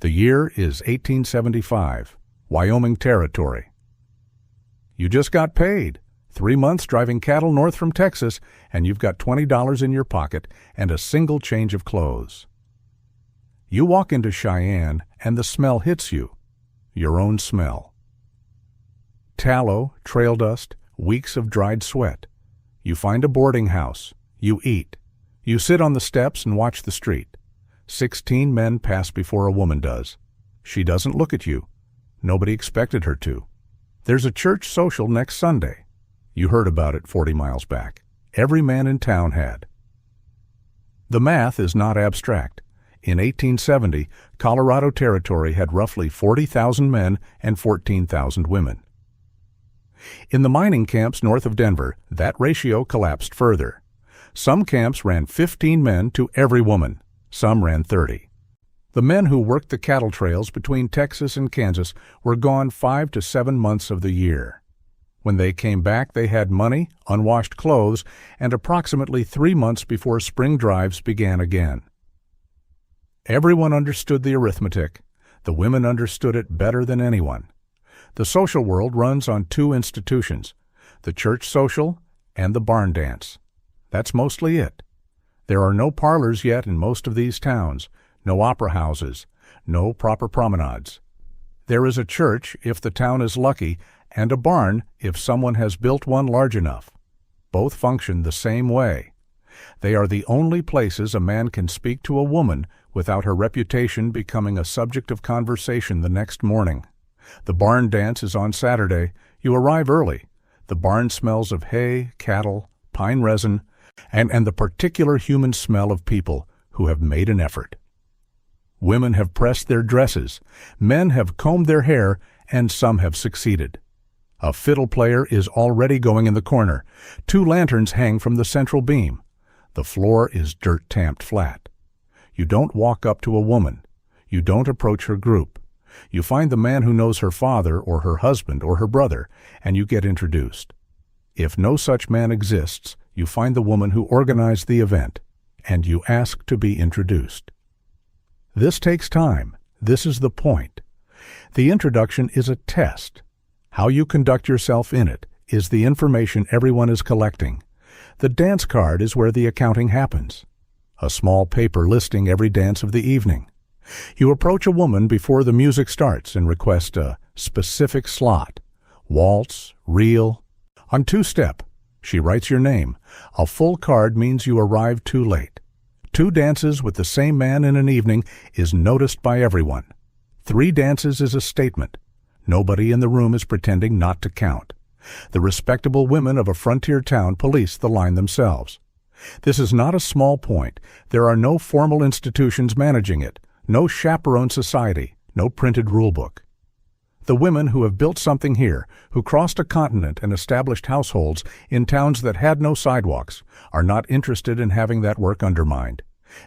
The year is 1875, Wyoming Territory. You just got paid. 3 months driving cattle north from Texas, and you've got $20 in your pocket and a single change of clothes. You walk into Cheyenne, and the smell hits you. Your own smell. Tallow, trail dust, weeks of dried sweat. You find a boarding house. You eat. You sit on the steps and watch the street. 16 men pass before a woman does. She doesn't look at you. Nobody expected her to. There's a church social next Sunday. You heard about it 40 miles back. Every man in town had. The math is not abstract. In 1870, Colorado Territory had roughly 40,000 men and 14,000 women. In the mining camps north of Denver, that ratio collapsed further. Some camps ran 15 men to every woman. Some ran 30. The men who worked the cattle trails between Texas and Kansas were gone 5 to 7 months of the year. When they came back, they had money, unwashed clothes, and approximately 3 months before spring drives began again. Everyone understood the arithmetic. The women understood it better than anyone. The social world runs on 2 institutions, the church social and the barn dance. That's mostly it. There are no parlors yet in most of these towns, no opera houses, no proper promenades. There is a church if the town is lucky, and a barn if someone has built one large enough. Both function the same way. They are the only places a man can speak to a woman without her reputation becoming a subject of conversation the next morning. The barn dance is on Saturday. You arrive early. The barn smells of hay, cattle, pine resin, and the particular human smell of people who have made an effort. Women have pressed their dresses, men have combed their hair, and some have succeeded. A fiddle player is already going in the corner. 2 lanterns hang from the central beam. The floor is dirt-tamped flat. You don't walk up to a woman. You don't approach her group. You find the man who knows her father or her husband or her brother, and you get introduced. If no such man exists, you find the woman who organized the event, and you ask to be introduced. This takes time. This is the point. The introduction is a test. How you conduct yourself in it is the information everyone is collecting. The dance card is where the accounting happens. A small paper listing every dance of the evening. You approach a woman before the music starts and request a specific slot. Waltz, reel. On 2-step, she writes your name. A full card means you arrived too late. 2 dances with the same man in an evening is noticed by everyone. 3 dances is a statement. Nobody in the room is pretending not to count. The respectable women of a frontier town police the line themselves. This is not a small point. There are no formal institutions managing it, no chaperone society, no printed rulebook. The women who have built something here, who crossed a continent and established households in towns that had no sidewalks, are not interested in having that work undermined.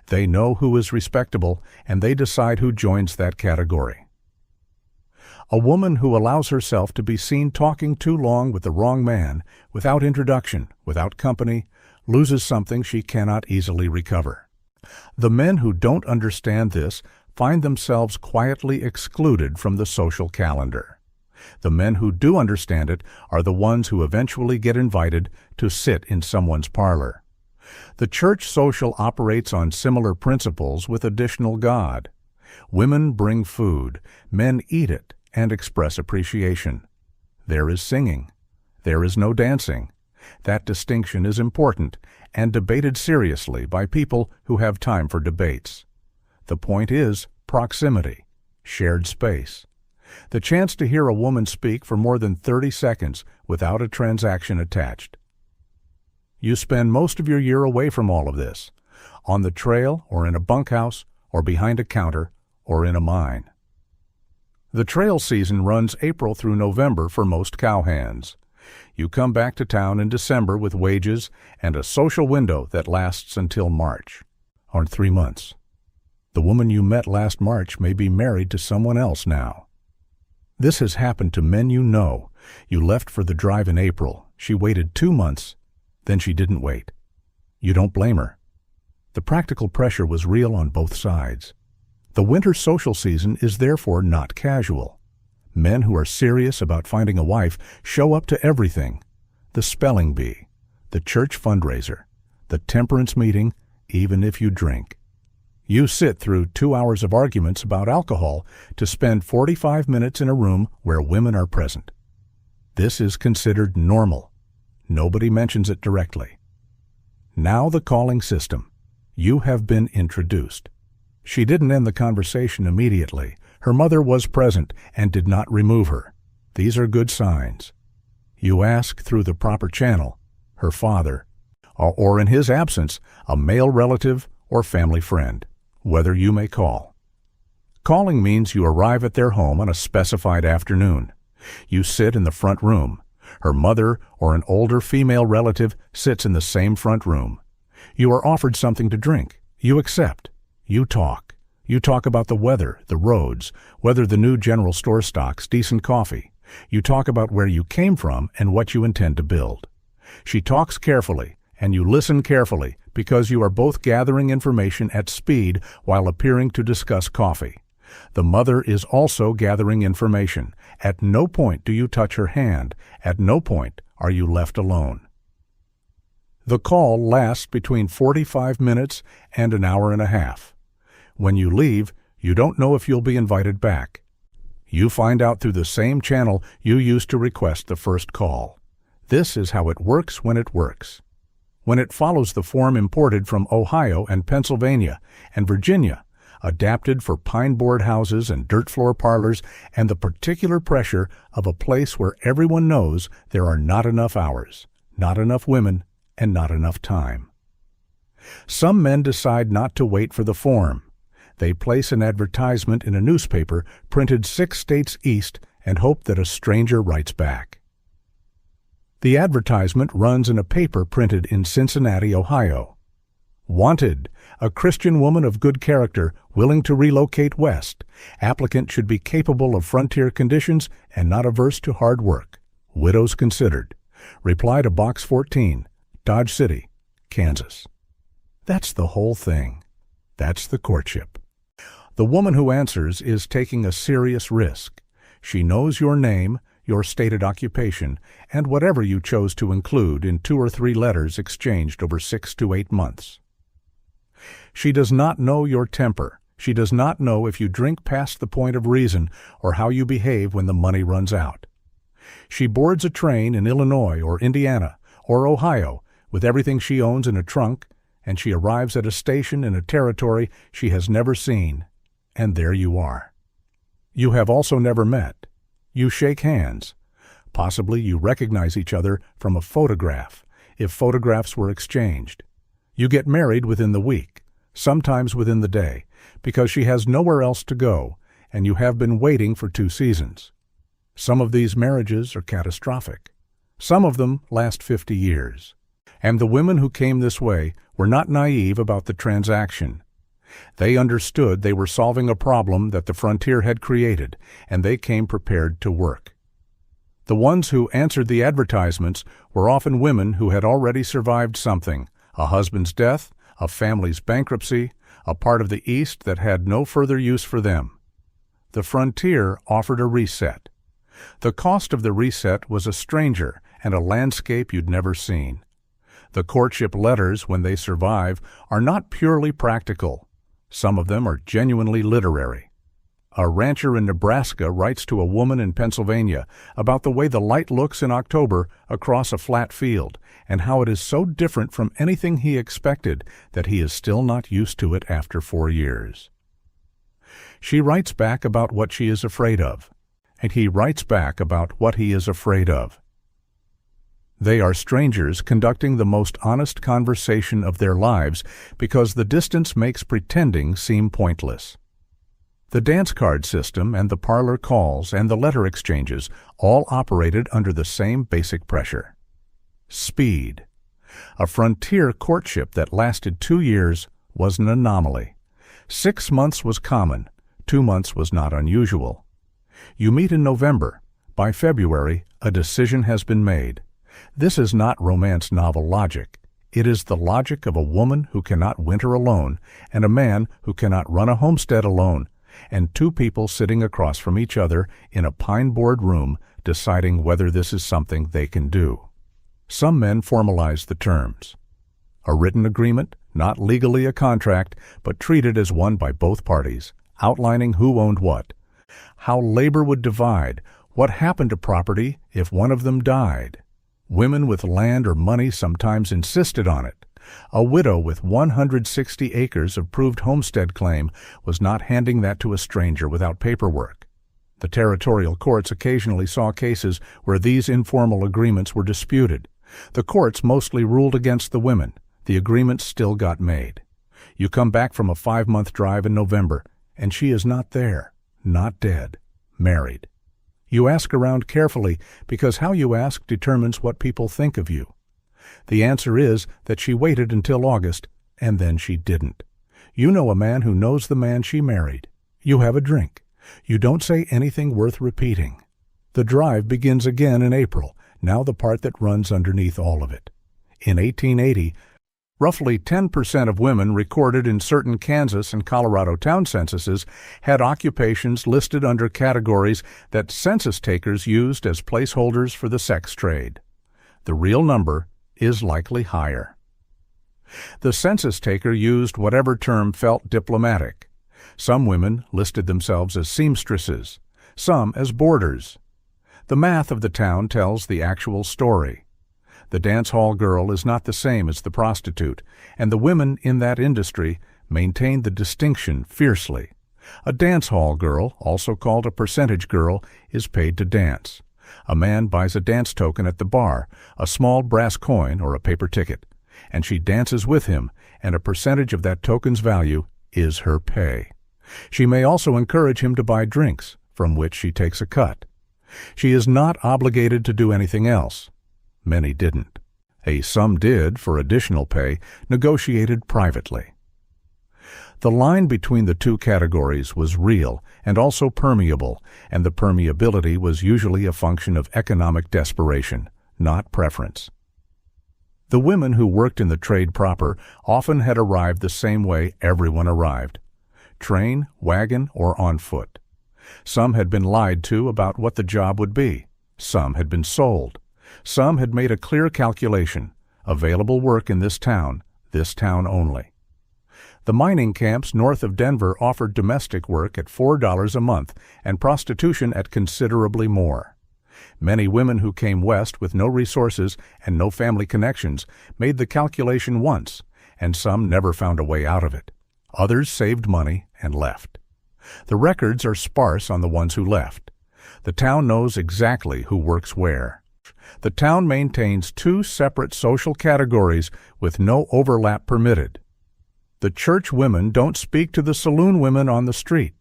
They know who is respectable, and they decide who joins that category. A woman who allows herself to be seen talking too long with the wrong man, without introduction, without company, loses something she cannot easily recover. The men who don't understand this find themselves quietly excluded from the social calendar. The men who do understand it are the ones who eventually get invited to sit in someone's parlor. The church social operates on similar principles with additional God. Women bring food, men eat it, and express appreciation. There is singing. There is no dancing. That distinction is important and debated seriously by people who have time for debates. The point is proximity, shared space. The chance to hear a woman speak for more than 30 seconds without a transaction attached. You spend most of your year away from all of this, on the trail or in a bunkhouse or behind a counter or in a mine. The trail season runs April through November for most cowhands. You come back to town in December with wages and a social window that lasts until March, or 3 months. The woman you met last March may be married to someone else now. This has happened to men you know. You left for the drive in April. She waited 2 months. Then she didn't wait. You don't blame her. The practical pressure was real on both sides. The winter social season is therefore not casual. Men who are serious about finding a wife show up to everything: the spelling bee, the church fundraiser, the temperance meeting, even if you drink. You sit through 2 hours of arguments about alcohol to spend 45 minutes in a room where women are present. This is considered normal. Nobody mentions it directly. Now the calling system. You have been introduced. She didn't end the conversation immediately. Her mother was present and did not remove her. These are good signs. You ask through the proper channel, her father, or in his absence, a male relative or family friend, whether you may call. Calling means you arrive at their home on a specified afternoon. You sit in the front room. Her mother or an older female relative sits in the same front room. You are offered something to drink. You accept. You talk. You talk about the weather, the roads, whether the new general store stocks decent coffee. You talk about where you came from and what you intend to build. She talks carefully, and you listen carefully because you are both gathering information at speed while appearing to discuss coffee. The mother is also gathering information. At no point do you touch her hand. At no point are you left alone. The call lasts between 45 minutes and an hour and a half. When you leave, you don't know if you'll be invited back. You find out through the same channel you used to request the first call. This is how it works when it works. When it follows the form imported from Ohio and Pennsylvania and Virginia, adapted for pine board houses and dirt floor parlors, and the particular pressure of a place where everyone knows there are not enough hours, not enough women, and not enough time. Some men decide not to wait for the form. They place an advertisement in a newspaper printed 6 states east and hope that a stranger writes back. The advertisement runs in a paper printed in Cincinnati, Ohio. Wanted, a Christian woman of good character willing to relocate west. Applicant should be capable of frontier conditions and not averse to hard work. Widows considered. Reply to Box 14, Dodge City, Kansas. That's the whole thing. That's the courtship. The woman who answers is taking a serious risk. She knows your name, your stated occupation, and whatever you chose to include in 2 or 3 letters exchanged over 6 to 8 months. She does not know your temper. She does not know if you drink past the point of reason or how you behave when the money runs out. She boards a train in Illinois or Indiana or Ohio with everything she owns in a trunk, and she arrives at a station in a territory she has never seen, and there you are. You have also never met. You shake hands. Possibly you recognize each other from a photograph, if photographs were exchanged. You get married within the week, sometimes within the day, because she has nowhere else to go, and you have been waiting for 2 seasons. Some of these marriages are catastrophic. Some of them last 50 years. And the women who came this way were not naive about the transaction. They understood they were solving a problem that the frontier had created, and they came prepared to work. The ones who answered the advertisements were often women who had already survived something: a husband's death, a family's bankruptcy, a part of the East that had no further use for them. The frontier offered a reset. The cost of the reset was a stranger and a landscape you'd never seen. The courtship letters, when they survive, are not purely practical. Some of them are genuinely literary. A rancher in Nebraska writes to a woman in Pennsylvania about the way the light looks in October across a flat field, and how it is so different from anything he expected that he is still not used to it after 4 years. She writes back about what she is afraid of, and he writes back about what he is afraid of. They are strangers conducting the most honest conversation of their lives because the distance makes pretending seem pointless. The dance card system and the parlor calls and the letter exchanges all operated under the same basic pressure. Speed. A frontier courtship that lasted 2 years was an anomaly. 6 months was common. 2 months was not unusual. You meet in November. By February, a decision has been made. This is not romance novel logic. It is the logic of a woman who cannot winter alone and a man who cannot run a homestead alone, and two people sitting across from each other in a pine-board room deciding whether this is something they can do. Some men formalize the terms. A written agreement, not legally a contract, but treated as one by both parties, outlining who owned what, how labor would divide, what happened to property if one of them died. Women with land or money sometimes insisted on it. A widow with 160 acres of proved homestead claim was not handing that to a stranger without paperwork. The territorial courts occasionally saw cases where these informal agreements were disputed. The courts mostly ruled against the women. The agreements still got made. You come back from a 5-month drive in November, and she is not there, not dead, married. You ask around carefully because how you ask determines what people think of you. The answer is that she waited until August, and then she didn't. You know a man who knows the man she married. You have a drink. You don't say anything worth repeating. The drive begins again in April, now the part that runs underneath all of it. In 1880, roughly 10% of women recorded in certain Kansas and Colorado town censuses had occupations listed under categories that census takers used as placeholders for the sex trade. The real number is likely higher. The census taker used whatever term felt diplomatic. Some women listed themselves as seamstresses, some as boarders. The math of the town tells the actual story. The dance hall girl is not the same as the prostitute, and the women in that industry maintain the distinction fiercely. A dance hall girl, also called a percentage girl, is paid to dance. A man buys a dance token at the bar, a small brass coin or a paper ticket, and she dances with him, and a percentage of that token's value is her pay. She may also encourage him to buy drinks, from which she takes a cut. She is not obligated to do anything else. Many didn't. Some did, for additional pay, negotiated privately. The line between the two categories was real and also permeable, and the permeability was usually a function of economic desperation, not preference. The women who worked in the trade proper often had arrived the same way everyone arrived: train, wagon, or on foot. Some had been lied to about what the job would be. Some had been sold. Some had made a clear calculation: available work in this town only. The mining camps north of Denver offered domestic work at $4 a month and prostitution at considerably more. Many women who came west with no resources and no family connections made the calculation once, and some never found a way out of it. Others saved money and left. The records are sparse on the ones who left. The town knows exactly who works where. The town maintains two separate social categories with no overlap permitted. The church women don't speak to the saloon women on the street.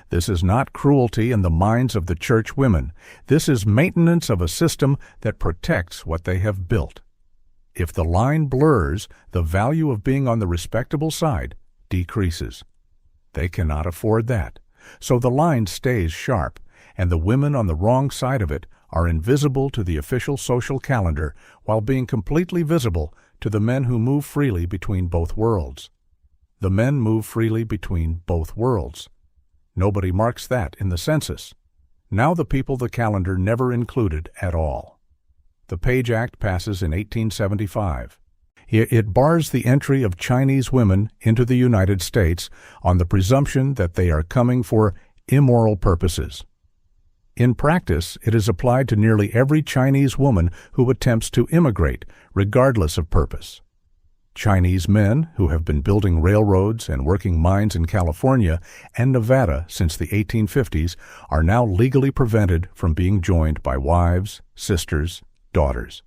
This is not cruelty in the minds of the church women. This is maintenance of a system that protects what they have built. If the line blurs, the value of being on the respectable side decreases. They cannot afford that, so the line stays sharp, and the women on the wrong side of it are invisible to the official social calendar while being completely visible to the men who move freely between both worlds. The men move freely between both worlds. Nobody marks that in the census. Now the people the calendar never included at all. The Page Act passes in 1875. It bars the entry of Chinese women into the United States on the presumption that they are coming for immoral purposes. In practice, it is applied to nearly every Chinese woman who attempts to immigrate, regardless of purpose. Chinese men who have been building railroads and working mines in California and Nevada since the 1850s are now legally prevented from being joined by wives, sisters, daughters.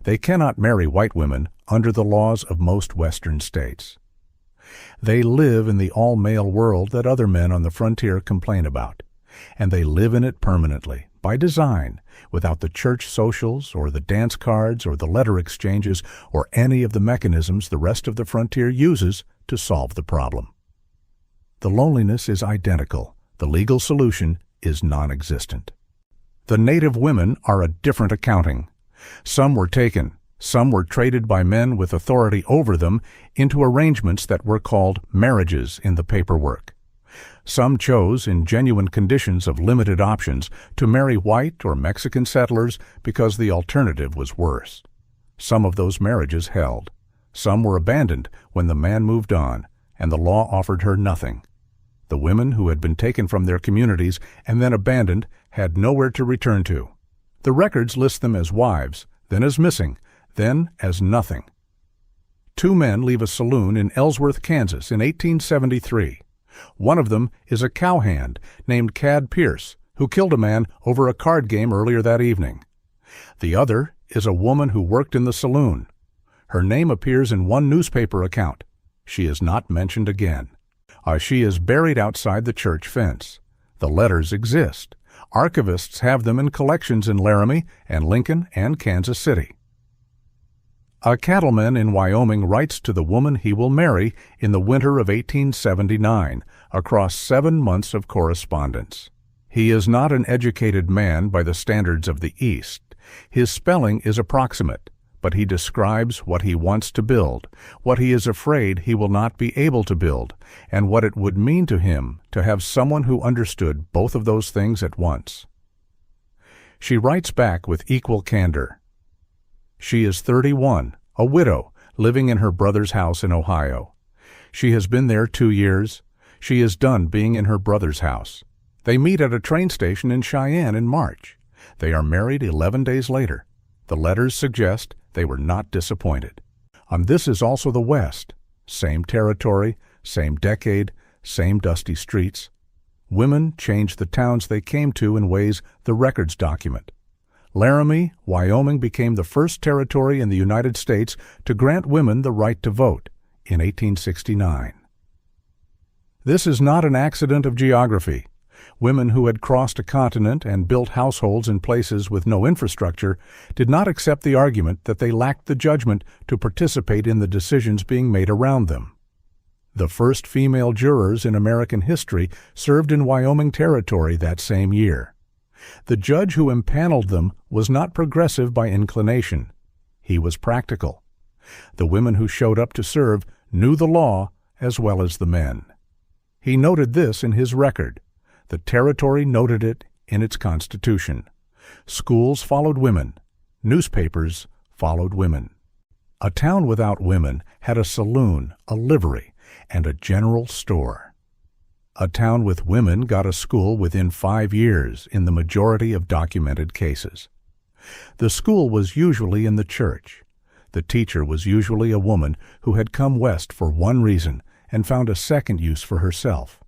They cannot marry white women under the laws of most Western states. They live in the all-male world that other men on the frontier complain about, and they live in it permanently, by design, without the church socials or the dance cards or the letter exchanges or any of the mechanisms the rest of the frontier uses to solve the problem. The loneliness is identical. The legal solution is non-existent. The native women are a different accounting. Some were taken, Some were traded by men with authority over them into arrangements that were called marriages in the paperwork. Some chose, in genuine conditions of limited options, to marry white or Mexican settlers because the alternative was worse. Some of those marriages held. Some were abandoned when the man moved on, and the law offered her nothing. The women who had been taken from their communities and then abandoned had nowhere to return to. The records list them as wives, then as missing, then as nothing. 2 men leave a saloon in Ellsworth, Kansas in 1873. One of them is a cowhand named Cad Pierce, who killed a man over a card game earlier that evening. The other is a woman who worked in the saloon. Her name appears in one newspaper account. She is not mentioned again. She is buried outside the church fence. The letters exist. Archivists have them in collections in Laramie and Lincoln and Kansas City. A cattleman in Wyoming writes to the woman he will marry in the winter of 1879 across 7 months of correspondence. He is not an educated man by the standards of the East. His spelling is approximate, but he describes what he wants to build, what he is afraid he will not be able to build, and what it would mean to him to have someone who understood both of those things at once. She writes back with equal candor. She is 31, a widow, living in her brother's house in Ohio. She has been there 2 years. She is done being in her brother's house. They meet at a train station in Cheyenne in March. They are married 11 days later. The letters suggest they were not disappointed. This is also the West. Same territory, same decade, same dusty streets. Women changed the towns they came to in ways the records document. Laramie, Wyoming became the first territory in the United States to grant women the right to vote in 1869. This is not an accident of geography. Women who had crossed a continent and built households in places with no infrastructure did not accept the argument that they lacked the judgment to participate in the decisions being made around them. The first female jurors in American history served in Wyoming Territory that same year. The judge who impaneled them was not progressive by inclination. He was practical. The women who showed up to serve knew the law as well as the men. He noted this in his record. The territory noted it in its constitution. Schools followed women. Newspapers followed women. A town without women had a saloon, a livery, and a general store. A town with women got a school within 5 years in the majority of documented cases. The school was usually in the church. The teacher was usually a woman who had come west for one reason and found a second use for herself.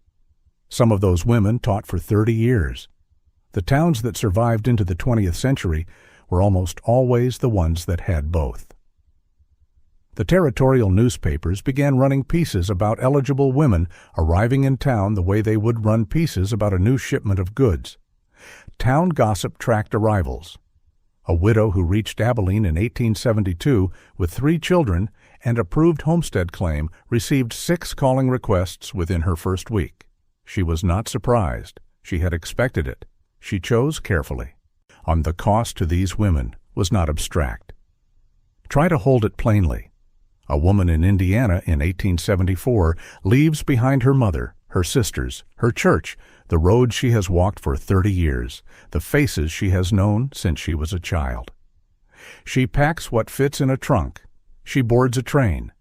Some of those women taught for 30 years. The towns that survived into the 20th century were almost always the ones that had both. The territorial newspapers began running pieces about eligible women arriving in town the way they would run pieces about a new shipment of goods. Town gossip tracked arrivals. A widow who reached Abilene in 1872 with 3 children and approved homestead claim received 6 calling requests within her first week. She was not surprised. She had expected it. She chose carefully. The cost to these women was not abstract. Try to hold it plainly. A woman in Indiana in 1874 leaves behind her mother, her sisters, her church, the road she has walked for 30 years, the faces she has known since she was a child. She packs what fits in a trunk. She boards a train.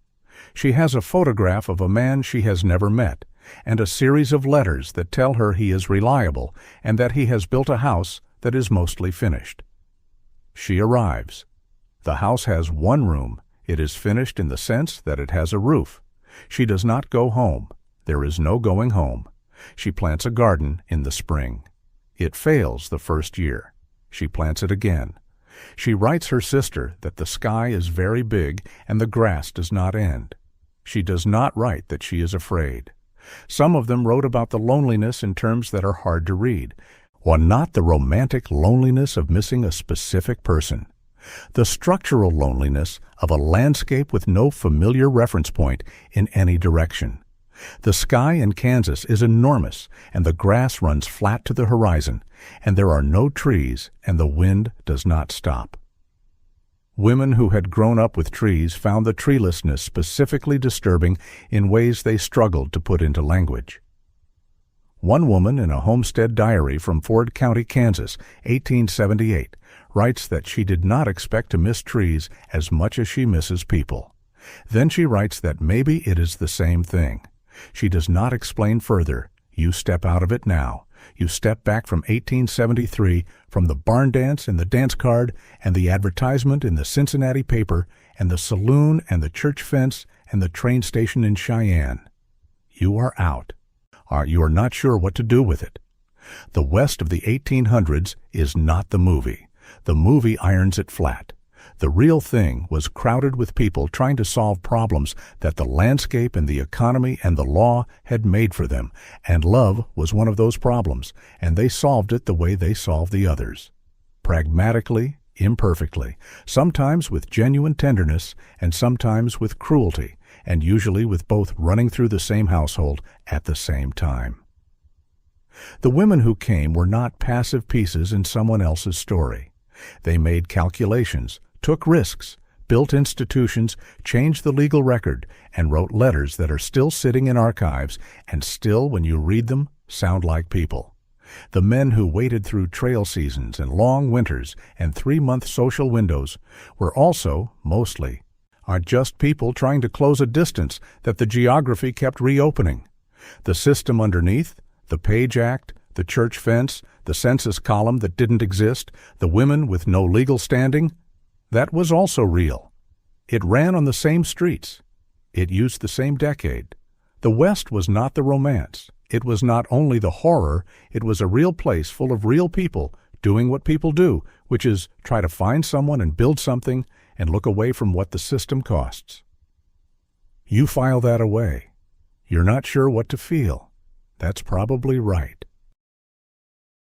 She has a photograph of a man she has never met, and a series of letters that tell her he is reliable and that he has built a house that is mostly finished. She arrives. The house has 1 room. It is finished in the sense that it has a roof. She does not go home. There is no going home. She plants a garden in the spring. It fails the first year. She plants it again. She writes her sister that the sky is very big and the grass does not end. She does not write that she is afraid. Some of them wrote about the loneliness in terms that are hard to read, or not the romantic loneliness of missing a specific person. The structural loneliness of a landscape with no familiar reference point in any direction. The sky in Kansas is enormous, and the grass runs flat to the horizon, and there are no trees, and the wind does not stop. Women who had grown up with trees found the treelessness specifically disturbing in ways they struggled to put into language. One woman in a homestead diary from Ford County, Kansas, 1878, writes that she did not expect to miss trees as much as she misses people. Then she writes that maybe it is the same thing. She does not explain further. You step out of it now. You step back from 1873, from the barn dance and the dance card and the advertisement in the Cincinnati paper and the saloon and the church fence and the train station in Cheyenne. You are out. You are not sure what to do with it. The West of the 1800s is not the movie. The movie irons it flat. The real thing was crowded with people trying to solve problems that the landscape and the economy and the law had made for them, and love was one of those problems, and they solved it the way they solved the others. Pragmatically, imperfectly, sometimes with genuine tenderness and sometimes with cruelty, and usually with both running through the same household at the same time. The women who came were not passive pieces in someone else's story. They made calculations, took risks, built institutions, changed the legal record, and wrote letters that are still sitting in archives and still, when you read them, sound like people. The men who waited through trail seasons and long winters and 3-month social windows were also, mostly, just people trying to close a distance that the geography kept reopening. The system underneath, the Page Act, the church fence, the census column that didn't exist, the women with no legal standing, that was also real. It ran on the same streets. It used the same decade. The West was not the romance. It was not only the horror, it was a real place full of real people doing what people do, which is try to find someone and build something and look away from what the system costs. You file that away. You're not sure what to feel. That's probably right.